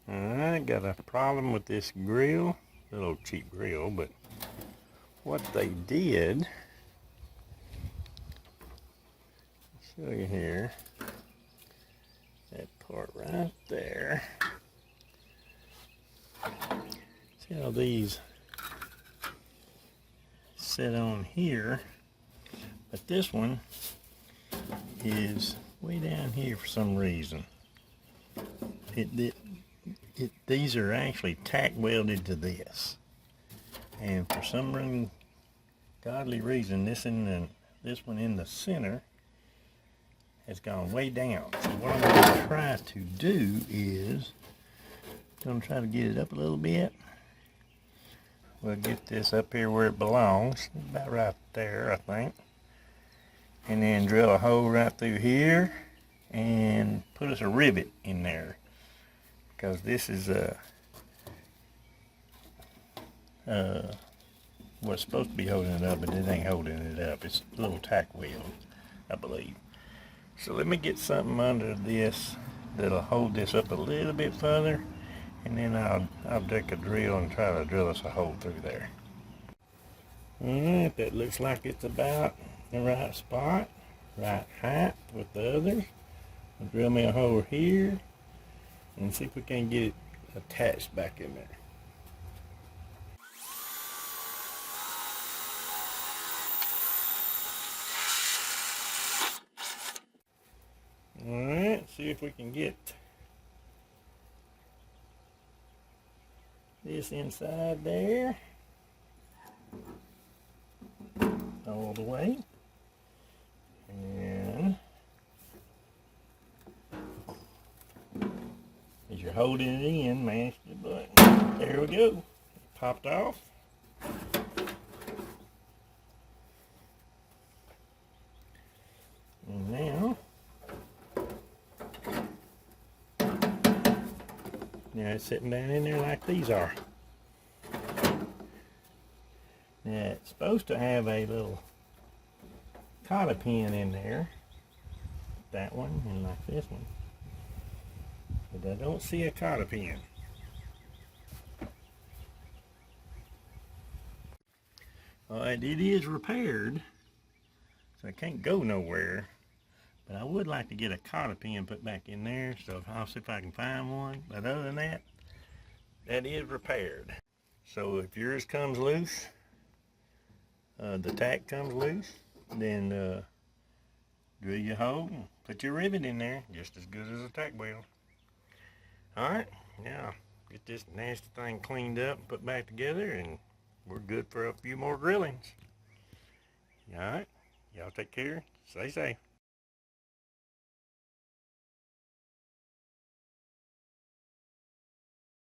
Alright, got a problem with this grill. A little cheap grill, but what they did, I'll show you here, that part right there. See how these sit on here, but this one is way down here for some reason. These are actually tack welded to this, and for some godly reason, this one in the center has gone way down. So what I'm going to try to do is I'm going to try to get it up a little bit. We'll get this up here where it belongs, about right there, I think, and then drill a hole right through here and put us a rivet in there, because this is what's supposed to be holding it up, but it ain't holding it up. It's a little tack weld, I believe. So let me get something under this that'll hold this up a little bit further, and then I'll take a drill and try to drill us a hole through there. Alright, that looks like it's about the right spot, right height with the others. I'll drill me a hole here and see if we can get it attached back in there. Alright, see if we can get this inside there all the way. And as you're holding it in, mash the button. There we go. It popped off. And now it's sitting down in there like these are. Now it's supposed to have a little cotter pin in there, that one and like this one, but I don't see a cotter pin. Alright, it is repaired, so I can't go nowhere, but I would like to get a cotter pin put back in there, so I'll see if I can find one. But other than that, that is repaired. So if yours comes loose, the tack comes loose, then drill your hole and put your rivet in there, just as good as a tack weld. Alright, now get this nasty thing cleaned up and put back together, and we're good for a few more grillings. Alright, y'all take care, stay safe.